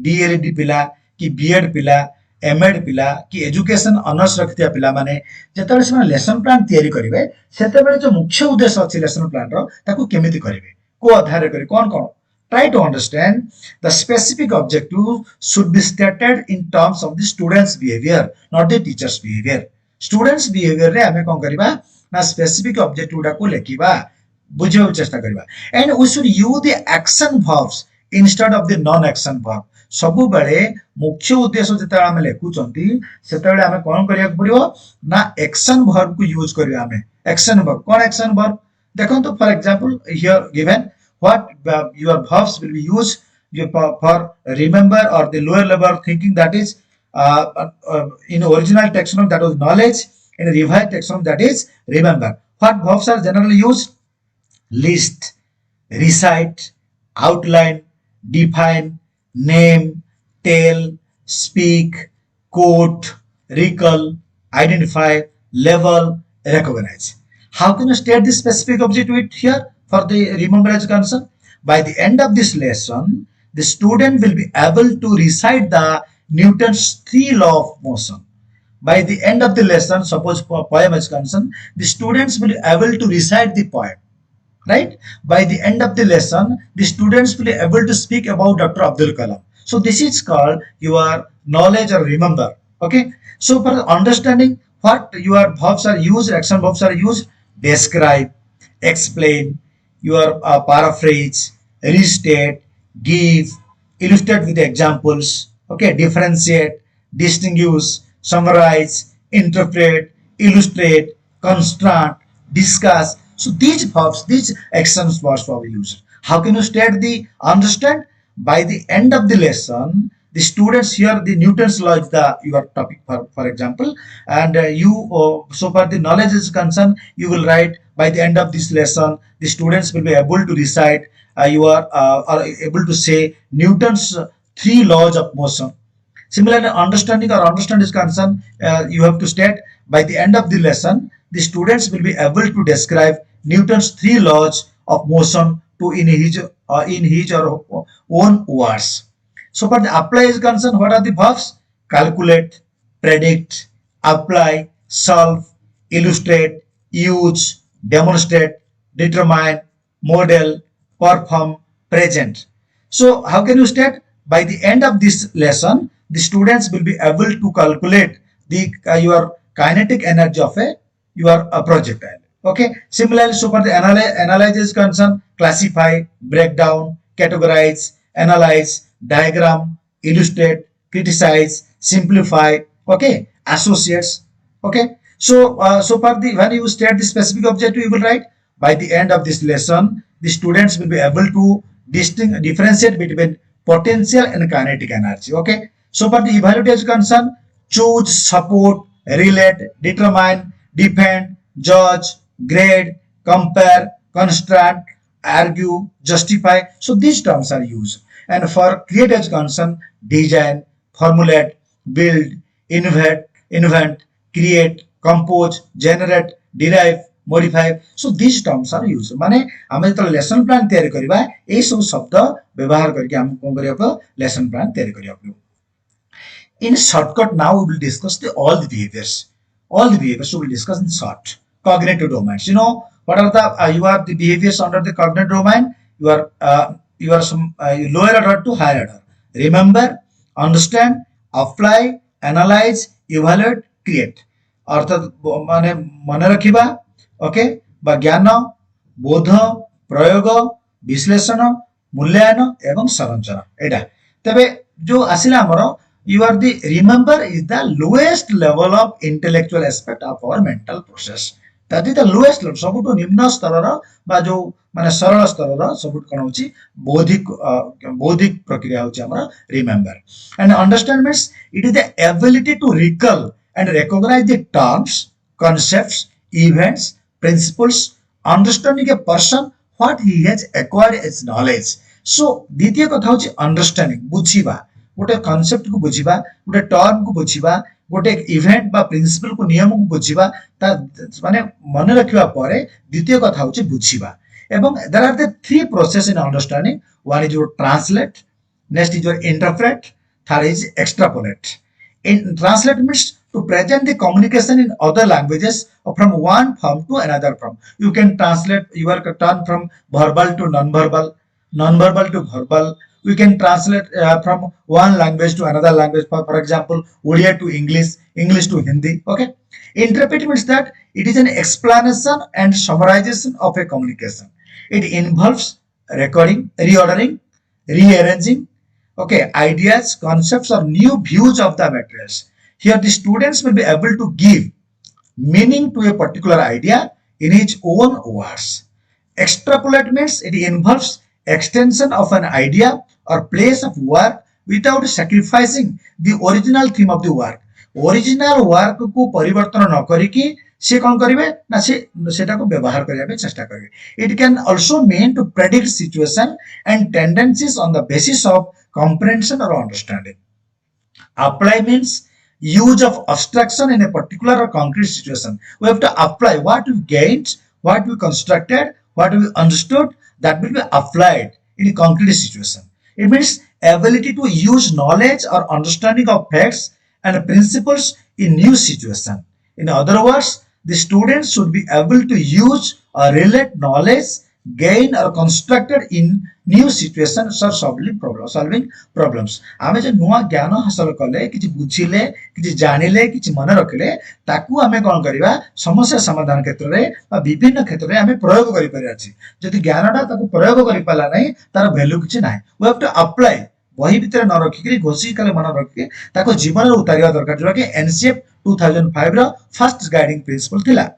DLD पिला कि BEd पिला MEd पिला कि education honours रखतिया पिला माने जेतेबेले से लेसन प्लान तैयारी करिवे सेतेबेले जो मुख्य उद्देश्य अछि लेसन प्लान रो ताकू केमिति करिवे को आधार करी कोन कोन try to understand the specific objective should be stated in terms of the students behavior, not the teachers behavior. Students behavior रे हमें कोन करबा ना स्पेसिफिक ऑब्जेक्टिव गुडा को लेखिबा बुझिबा चेष्टा करबा and we should use the action verbs instead of the non action verb सब बेले मुख्य उद्देश्य जेता हम लेखुचंती सेता बेले हमें कोन करिया पड़िबो ना एक्शन वर्ब को यूज करिया हमें एक्शन वर्ब कोन एक्शन वर्ब देखो तो for example here given what your verbs will be used for remember or the lower level thinking that is in original taxonomy that was knowledge. In a revised taxonomy that is remember. What verbs are generally used? List, recite, outline, define, name, tell, speak, quote, recall, identify, level, recognize. How can you state this specific objective here for the remember as concern? By the end of this lesson, the student will be able to recite the Newton's three law of motion. By the end of the lesson, suppose poem is concerned, the students will be able to recite the poem, right? By the end of the lesson, the students will be able to speak about Dr. Abdul Kalam. So this is called your knowledge or remember. Okay. So for understanding what your verbs are used, action verbs are used, describe, explain, your paraphrase, restate, give, illustrate with examples, okay, differentiate, distinguish, summarize, interpret, illustrate, construct, discuss. So these verbs, these actions verbs were used. How can you state the understand? By the end of the lesson, the students here the Newton's law is the your topic for example, and you so far the knowledge is concerned, you will write by the end of this lesson. The students will be able to recite you are able to say Newton's three laws of motion. Similarly, understanding or understand is concerned, you have to state by the end of the lesson, the students will be able to describe Newton's three laws of motion to in his or own words. So for the apply is concerned, what are the verbs? Calculate, predict, apply, solve, illustrate, use, demonstrate, determine, model, perform, present. So how can you state? By the end of this lesson, the students will be able to calculate the your kinetic energy of a your projectile. Okay. Similarly, so for the analyze is concerned, classify, break down, categorize, analyze, diagram, illustrate, criticize, simplify. Okay. Associates. Okay. So so for the when you state the specific objective, you will write by the end of this lesson, the students will be able to differentiate between potential and kinetic energy. Okay. So for the evaluate is concerned, choose, support, relate, determine, defend, judge, grade, compare, construct, argue, justify. So these terms are used. And for create as concerned, design, formulate, build, invent, create, compose, generate, derive, modify. So these terms are used. माने आमे तो lesson plan तैयारी करिबा ए सब शब्द व्यवहार करके हम कोन करिया lesson plan तैयारी करिया. In shortcut, now we will discuss all the behaviors. All the behaviors we will discuss in short. Cognitive domains. You know what are the you are the behaviors under the cognitive domain? You are some lower order to higher order. Remember, understand, apply, analyze, evaluate, create. अर्थात माने मन रखिबा, okay, बा ज्ञान, बोध, प्रयोग, विश्लेषण, मूल्यांकन एवं संरचना. एटा तबे जो आसिला हमरो you are the remember is the lowest level of intellectual aspect of our mental process. That is the lowest level. सबुठु निम्न स्तरर बा जो माने सरल स्तरर सबुठु कोन होची बौद्धिक प्रक्रिया होची हमरा remember. And understand means it is the ability to recall and recognize the terms, concepts, events, principles, understanding a person what he has acquired as knowledge. So द्वितीय कथा होची understanding बुझिबा, गोटे कॉन्सेप्ट को बुझिबा, गोटे टर्म को बुझिबा, गोटे इवेंट बा principal को नियम को बुझिबा, ता माने मन रखिबा परे द्वितीय कथा होची बुझिबा. एवं there are the three process in understanding. One is your translate, next is your interpret, third is extrapolate. In translate means to present the communication in other languages from one form to another form. You can translate your term from verbal to non-verbal, non-verbal to verbal. We can translate from one language to another language. For example, Odia to English, English to Hindi. Okay. Interpret means that it is an explanation and summarization of a communication. It involves recording, reordering, rearranging, okay, ideas, concepts, or new views of the materials. Here the students will be able to give meaning to a particular idea in its own words. Extrapolate means it involves extension of an idea or place of work without sacrificing the original theme of the work. Original work को परिवर्तन न करिकी से कौन करेंगे ना सेटा को व्यवहार करने चेष्टा करेंगे. It can also mean to predict situation and tendencies on the basis of comprehension or understanding. Apply means use of abstraction in a particular or concrete situation. We have to apply what we gained, what we constructed, what we understood, that will be applied in a concrete situation. It means ability to use knowledge or understanding of facts and principles in new situation. In other words, the students should be able to use or relate knowledge gain or constructed in new situations or solving problems. आमे जे नुआ ज्ञान हासिल कले किछि बुझिले किछि जानिले किछि मन रखिले ताकू आमे कोन करिवा समस्या समाधान क्षेत्र रे बा विभिन्न क्षेत्र रे आमे प्रयोग करि पारि अछि. जदि ज्ञानटा ताकू प्रयोग करि पाला नै तार वैल्यू किछि नै. वी हैव टू अप्लाई वही भितर न रखिकरी घोषी काले मन रखि ताको जीवन रे उतारिया दरकार जोटा कि NCF 2005 row first guiding principal थिला.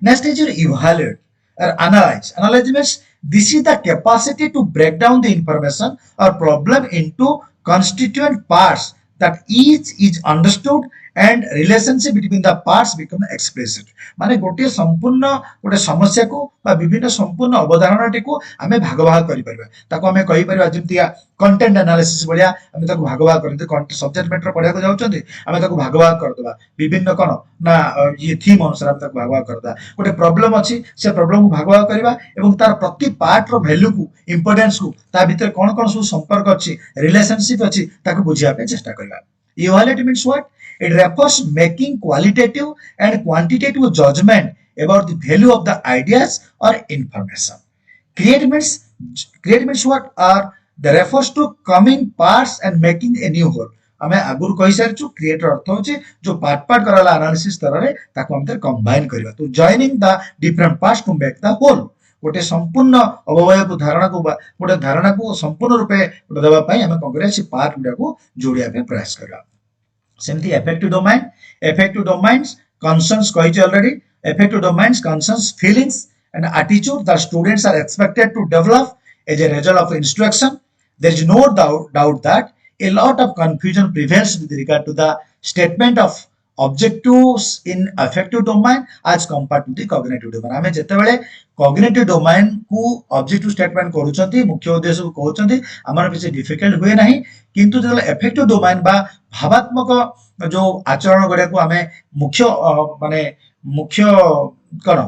Next is evaluate or analyze. Analyze means this is the capacity to break down the information or problem into constituent parts that each is understood and relationship between the parts become explicit. माने गोटे संपूर्ण गोटे समस्या को बा विभिन्न संपूर्ण अवधारणाटी को आमे भाग भाग करि परबा. ताको आमे कहि परबा जेमतिया कंटेंट एनालिसिस बलिया आमे ताको भाग भाग करते कंटेंट सब्जेक्ट मैटर पढिया को जाउचंती आमे ताको भाग भाग कर दबा. विभिन्न कोन ना ये थीम अनुसार आमे ताको भाग भाग करदा. गोटे प्रॉब्लम अछि से प्रॉब्लम को भाग भाग करबा एवं तार प्रति पार्ट रो वैल्यू को इंपोर्टेंस को ता भीतर कोन कोन सब संपर्क अछि रिलेशनशिप अछि ताको बुझिया पे चेष्टा करबा. Evaluate means what? It refers making qualitative and quantitative judgment about the value of the ideas or information. Create means what? Are the refers to coming parts and making a new whole. हमें आगुर कहि सारछु create अर्थ होचे जो part part कराला analysis तरह रे ताको हम combine करबा. तो joining the different parts to make the whole. गोटे संपूर्ण अवयव को धारणा को गोटे धारणा को संपूर्ण रूपे देबा पई हमें कोन करिया से पार्ट गुडा को जोड़िया पे प्रयास करबा. सेमती affective domains concerns कहिचे already. Affective domains concerns feelings and attitude that students are expected to develop as a result of instruction. There is no doubt that a lot of confusion prevails with regard to the statement of objectives in affective domain as compared to the cognitive domain. आमे जेतेबेले cognitive domain को objective statement करूछंती मुख्य उद्देश्य को कहउछंती हमर पिसे difficult हुए नाही. किंतु जेला affective domain बा भावात्मक जो आचरण गड़े को आमे मुख्य माने मुख्य कोन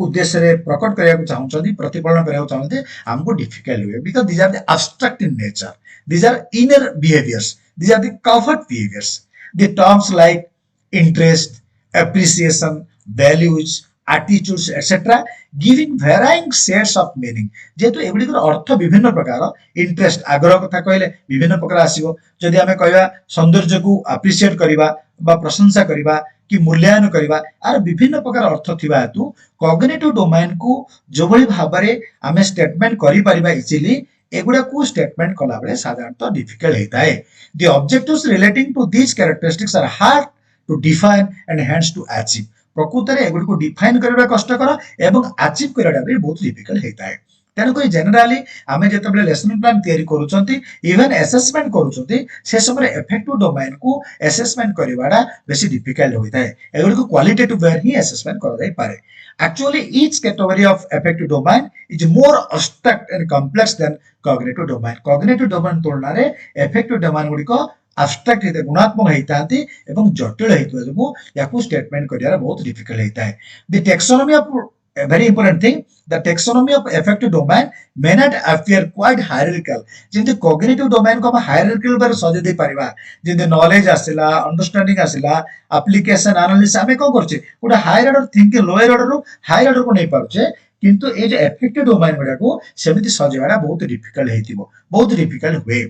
उद्देश्य रे प्रकट करिया को चाहउछंती प्रतिफलन करिया को चाहउछंती हमको डिफिकल्ट हुए because these are the abstract in nature. These are inner behaviors. These are the covert behaviors. The terms like interest, appreciation, values, attitudes, etc. giving varying shades of meaning. जेतु एगुडी अर्थ विभिन्न प्रकार इंटरेस्ट आग्रह कथा कहले विभिन्न प्रकार आसीबो. जदि हमें कहबा सौंदर्य को अप्रिशिएट करिबा बा प्रशंसा करिबा कि मूल्यांकन करिबा आर विभिन्न प्रकार अर्थ थिबा हेतु कॉग्निटिव डोमेन को जो भली भाबरे हमें स्टेटमेंट करि परिबा इजिली एगुडा को स्टेटमेंट कला बेले साधारणतः डिफिकल्ट हेता है. The objectives relating to these characteristics are hard to define and hence to achieve. प्रकृत रे एगुडी को डिफाइन करबा कष्टकर एवं अचीव करबा भी बहुत डिफिकल्ट हेता है. तेन कोई जनरली आमे जेतबले लेसन प्लान तयारी करूचंती इवन असेसमेंट करूचंती से समय इफेक्टिव डोमेन को असेसमेंट करबाडा बेसी डिफिकल्ट होइता है. एगुडी को क्वालिटेटिव वे ही असेसमेंट कर जाई पारे. Actually, each category of affective domain is more abstract and complex than cognitive domain. Cognitive domain तुलना रे affective domain गुडी को abstract हेते गुणात्मक हेतांती एवं जटिल हेतु जको याकू स्टेटमेंट करिया बहुत डिफिकल्ट हेता है. The taxonomy of a very important thing, the taxonomy of affective domain may not appear quite hierarchical. जिंदे cognitive domain को हम hierarchical पर सजे दे परिबा जिंदे knowledge आसिला understanding आसिला application analysis हमें को करछे गोटे higher order thinking lower order रो हायर ऑर्डर को नहीं पारुछे. किंतु ए जे affective domain गुडा को सेमिति सजेवाडा बहुत डिफिकल्ट हेतिबो बहुत डिफिकल्ट हुए.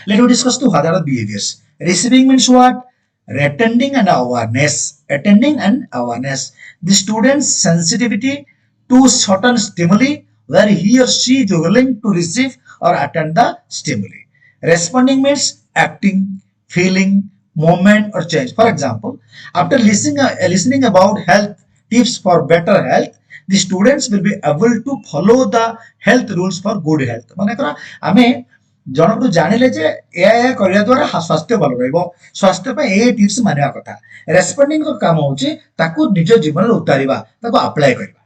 Let me discuss the other behaviors. Receiving means what? Attending and awareness. Attending and awareness. The student's sensitivity to certain stimuli where he or she is willing to receive or attend the stimuli. Responding means acting, feeling, movement or change. For example, after listening about health tips for better health, the students will be able to follow the health rules for good health. माने करा हमें ଜଣକଠୁ ଜାଣିଲେ ଯେ ଏହା କରିବା ଦ୍ୱାରା ସ୍ୱାସ୍ଥ୍ୟ ଭଲ ରହିବ, ସ୍ୱାସ୍ଥ୍ୟ ପାଇଁ ଏ ଟିପ୍ସ ମାନିବା କଥା। ରେସ୍ପଣ୍ଡିଂର କାମ ହଉଛି ତାକୁ ନିଜ ଜୀବନରେ ଉତାରିବା, ତାକୁ ଆପ୍ଲାଏ କରିବା।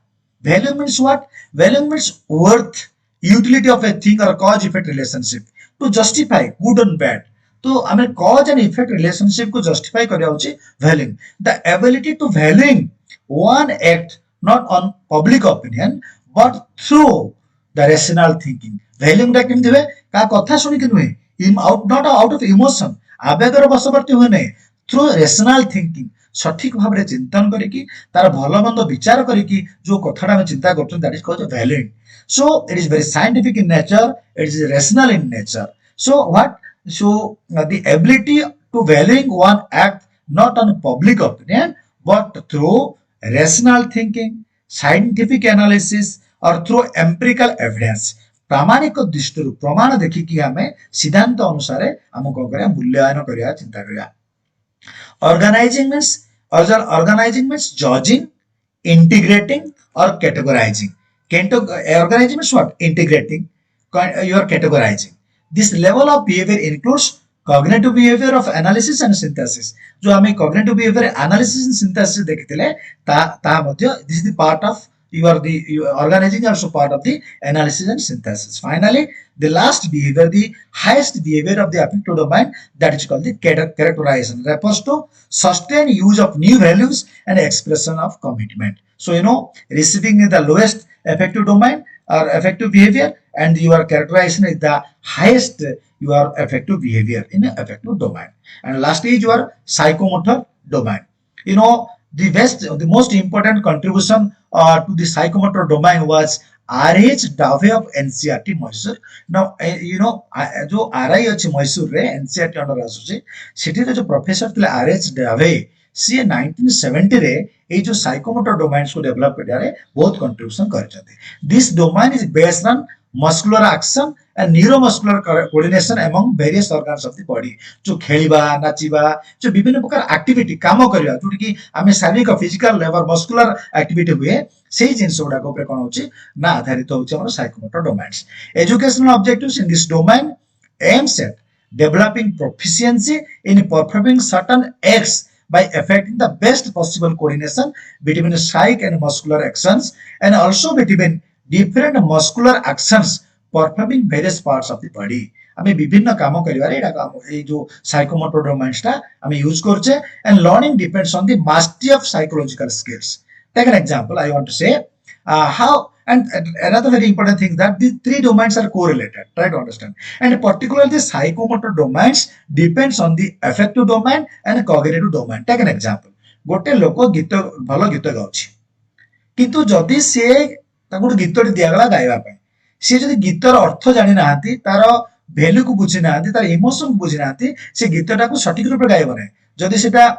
Value means what? Value means worth, utility of a thing or cause effect relationship to justify good and bad. तो आम कज एंड इफेक्ट रिलेशनशिप को जस्टिफाई करा valuing, the ability to valuing one act not on public opinion but through the rational thinking. Valuing टा केमति हुए? का कथा सुनिक नुहे, out not out of emotion, आवेगर बशवर्ती हुए नहीं, थ्रू रेशनल थिंकिंग, सठिक भाव में चिंतन करिकी तार भल मंद विचार करिकी जो कथाटा आम चिंता करछन, that is called valuing. So it is very scientific in nature, it is rational in nature. So what? So the ability to valuing one act not on public opinion but through rational thinking, scientific analysis or through empirical evidence। प्रामाणिक दृष्टि प्रमाण देखिकी आमे सिद्धांत अनुसार आम कौन करिया मूल्यांकन करिया चिंता करिया। Organizing means judging, integrating or categorizing। Organizing means what? Integrating, you are categorizing। This level of behavior includes cognitive behavior of analysis and synthesis। जो हमें cognitive behavior analysis and synthesis देखते this is the part of organizing, also part of the analysis and synthesis। Finally, the last behavior, the highest behavior of the affective domain, that is called the characterization, refers to sustained use of new values and expression of commitment। So receiving is the lowest affective domain or affective behavior, and your characterization is the highest your affective behavior in affective domain। And lastly is your psychomotor domain। The most important contribution to the psychomotor domain was R.H. Dave of NCERT Mysore। Now जो RI अच्छी मैसूर रे NCERT under आसुचे, सेठी जो professor थे R.H. Dave, सी 1970 रे ये जो psychomotor domains को develop करियारे बहुत कंट्रीब्यूशन करछथि। This domain is based on muscular action and neuromuscular coordination among various organs of the body. जो खेलिबा, नाचिबा, जो विभिन्न प्रकार एक्टिविटी काम करिया, जोटी कि आमे शारीरिक फिजिकल लेबर मस्कुलर एक्टिविटी हुए, सेही जिंस गुडा को ऊपर कोन होची ना आधारित होची हमर psychomotor domains. Educational objectives in this domain aims at developing proficiency in performing certain acts by effecting the best possible coordination between psychic and muscular actions, and also between different muscular actions performing various parts of the body। आमे विभिन्न काम करिवारे एटा काम ए जो psychomotor domains टा आमे use करछे, and learning depends on the mastery of psychological skills। Take an example, I want to say how, and another very important thing that these three domains are correlated, try to understand, and particularly the psychomotor domains depends on the affective domain and cognitive domain। Take an example, गोटे लोक गीत भल गीत गाउछि, किंतु जदि से ताकु गीतटी दियागला गाइबा पय, से जदि गीतर अर्थ जानि नाहांती, तार वैल्यू को बुझि नाहांती, तार इमोशन को बुझि नाहांती, से गीतटा को सठिक रूप गाइबो नै। जदि सेटा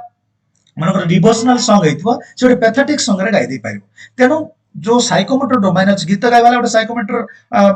मानकर डिवोशनल सॉन्ग हेतिबो, से गोटे पैथेटिक सॉन्ग रे गाइ दे पारिबो। तेनु जो साइकोमोटर डोमेन अछि, गीत गाइबा गोटे साइकोमोटर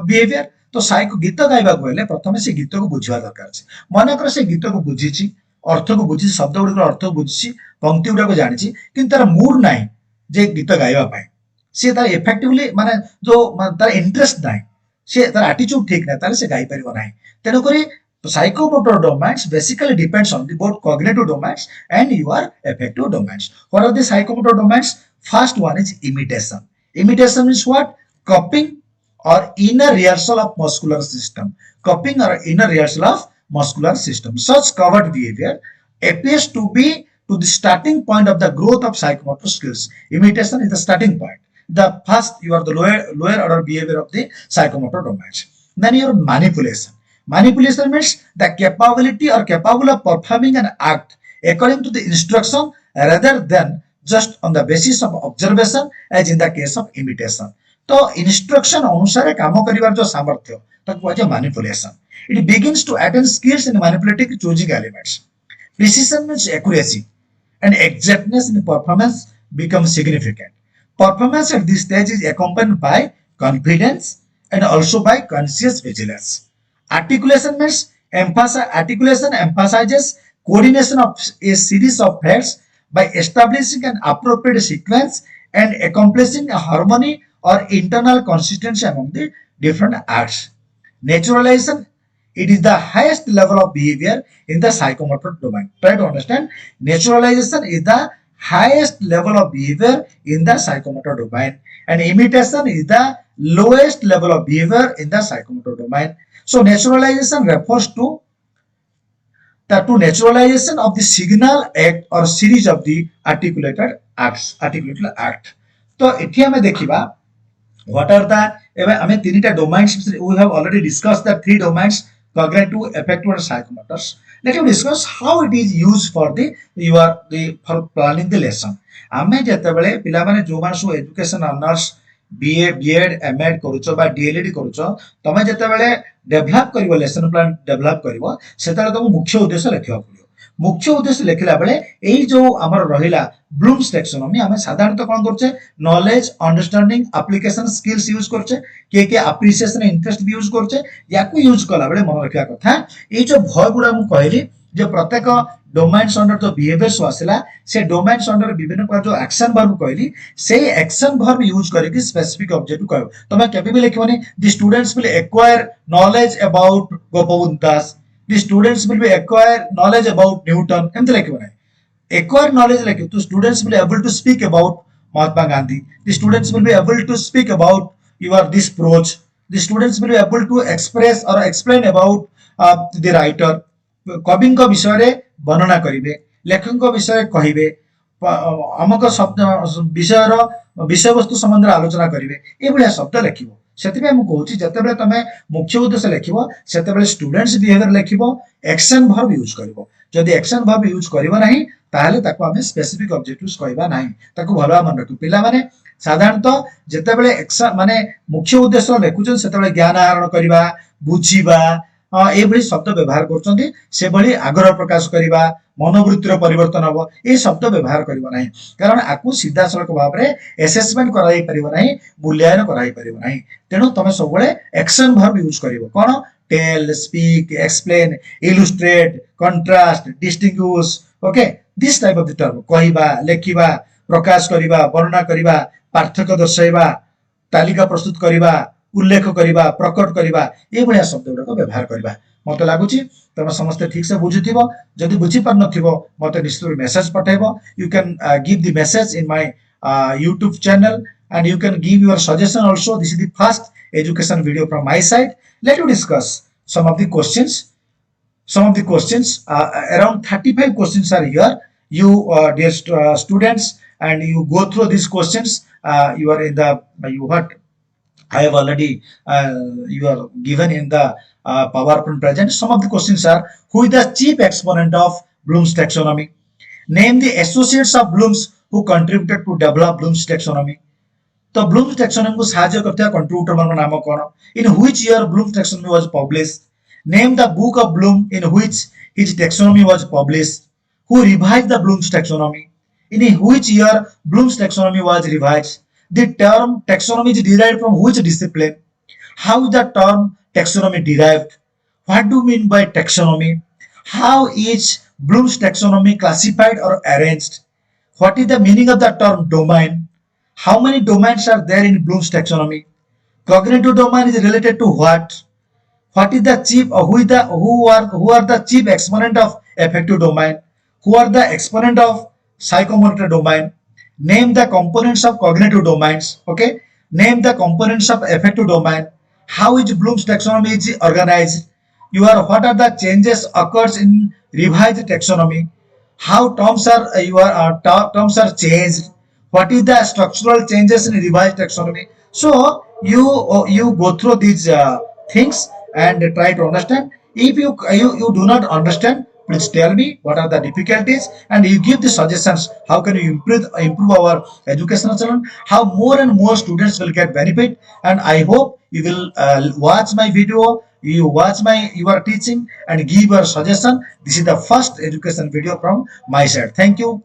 बिहेवियर, तो गीत गाइबा को हेले प्रथमे से गीत को बुझिबा दरकार छै। मानकर से गीत को बुझिछि, अर्थ को बुझिछि, शब्द गुडीर अर्थ को बुझिछि, पंक्ति गुडा को जानिछि, किंतु तार मूड नाही जे गीत गाइबा पय, से तार इफेक्टिवली माने जो तार इंटरेस्ट नाही, से तार एटीट्यूड ठीक नाही, तार से गाइ परिबो नाही। तेनु करी psychomotor domains basically depends on the both cognitive domains and your affective domains। What are the psychomotor domains? First one is imitation। Imitation is what? Copying or inner rehearsal of muscular system। Copying or inner rehearsal of muscular system। Such covert behavior appears to be to the starting point of the growth of psychomotor skills। Imitation is the starting point, the first you are the lower order behavior of the psychomotor domains। Then your manipulation। Manipulation means the capability or capable of performing an act according to the instruction rather than just on the basis of observation, as in the case of imitation। तो instruction अनुसार काम करिवार जो सामर्थ्य ताको कहै छै manipulation। It begins to attain skills in manipulating choosing elements। Precision means accuracy and exactness in performance becomes significant। Performance at this stage is accompanied by confidence and also by conscious vigilance। Articulation means articulation emphasizes coordination of a series of facts by establishing an appropriate sequence and accomplishing a harmony or internal consistency among the different acts। Naturalization It is the highest level of behavior in the psychomotor domain. Try to understand. Naturalization is the highest level of behavior in the psychomotor domain, and imitation is the lowest level of behavior in the psychomotor domain. So naturalization refers to the naturalization of the signal act or series of the articulated acts. Articulated act. तो इठी हमें देखिबा what are the I tinita domains. We have already discussed the three domains: cognitive, affective, and psychomotors. Let us discuss how it is used for for planning the lesson. आमे जेतेबेले पिला माने जो मान सु education honours BA BEd MEd करूचो बा DElEd करूचो तमे जेतेबेले डेवलप करिवो लेसन प्लान डेवलप करिवो सेतार तुम मुख्य उद्देश्य लेखिबा पड़ियो मुख्य उद्देश्य लेखिला बेले एई जो हमर रहिला ब्लूम्स टैक्सोनॉमी हमें साधारणतः कोन करछे knowledge understanding application skills use करछे के एप्रिसिएशन इंटरेस्ट भी यूज करछे याकू यूज कला बेले मन रखिया कथा एई जो भय गुडा मु कहली जो प्रत्येक डोमेन्स अंडर जो बिहेवियर्स आसिला से डोमेन्स अंडर विभिन्न प्रकार जो एक्शन वर्ब कहली से एक्शन वर्ब यूज करके स्पेसिफिक ऑब्जेक्टिव कहबो तमे केबे भी लिखबोनी the students will acquire knowledge about Gopabandhu Das the students will be acquire knowledge about Newton एमते लिखबो नै acquire knowledge like to students will be able to speak about Mahatma Gandhi. The students will be able to speak about this approach. The students will be able to express or explain about the writer. कवि विषय रे वर्णना करिवे लेखक विषय कहिवे अमक शब्द विषय विषय वस्तु संबंध आलोचना करिवे ए भलिया शब्द लेखिबो सेतिबे हम कहूची जतेबेले तमे मुख्य उद्देश्य लेखिबो सेतेबेले स्टूडेंट्स बिहेवियर लेखिबो एक्शन वर्ब यूज करिवो जदि एक्शन वर्ब यूज करिवो नाही ताहले ताको हमें स्पेसिफिक ऑब्जेक्टिव्स कहबा नाही ताको भलवा मन रखु पिला माने साधारणतः जेतेबेले एक्शन माने मुख्य उद्देश्य लेखुचन सेतेबेले ज्ञान आहरण करिबा बुझिबा एभली शब्द व्यवहार करछन्ती से भली आग्रह प्रकाश करिबा मनोवृत्तिर परिवर्तन हबो ए शब्द व्यवहार करिबो नाही कारण आकु सीधा सड़क भाव रे असेसमेंट कराई परिबो नाही मूल्यांकन कराई परिबो नाही तेनु तमे सबले एक्शन वर्ब यूज करिवो कोन tell speak explain illustrate contrast distinguish okay this type of the term कहिबा लेखिबा प्रकाश करिबा वर्णना करिबा पार्थक्य दर्शाइबा तालिका प्रस्तुत करिबा उल्लेख करिबा प्रकट करिबा ए भलिया शब्द गुडा व्यवहार करिबा मते लागुची तमे समस्त ठीक से बुझिथिबो जदि बुझि पार नथिबो मते निश्चित मेसेज पठाइबो you can give the message in my YouTube channel and you can give your suggestion also. This is the first education video from my side. Let us discuss some of the questions. Around 35 questions are here. You dear students, and you go through these questions. You are in the what I have already you are given in the PowerPoint present. Some of the questions are: who is the chief exponent of Bloom's taxonomy? Name the associates of Bloom's who contributed to develop Bloom's taxonomy. तो Bloom's taxonomy को साहाଯ୍य करता contributor मान नाम कौन? In which year Bloom's taxonomy was published? Name the book of Bloom in which his taxonomy was published. Who revised the Bloom's taxonomy? In which year Bloom's taxonomy was revised? The term taxonomy is derived from which discipline? How is the term taxonomy derived? What do you mean by taxonomy? How is Bloom's taxonomy classified or arranged? What is the meaning of the term domain? How many domains are there in Bloom's taxonomy? Cognitive domain is related to what? What is the chief or who are the chief exponent of affective domain? Who are the exponent of psychomotor domain? Name the components of cognitive domains. Okay. Name the components of affective domain. How is Bloom's taxonomy is organized? What are the changes occurs in revised taxonomy? How terms are changed? What is the structural changes in revised taxonomy? So you go through these things and try to understand. If you do not understand, please tell me what are the difficulties, and you give the suggestions. How can you improve our educational channel? How more and more students will get benefit. And I hope you will watch my video. You watch your teaching and give your suggestion. This is the first education video from my side. Thank you.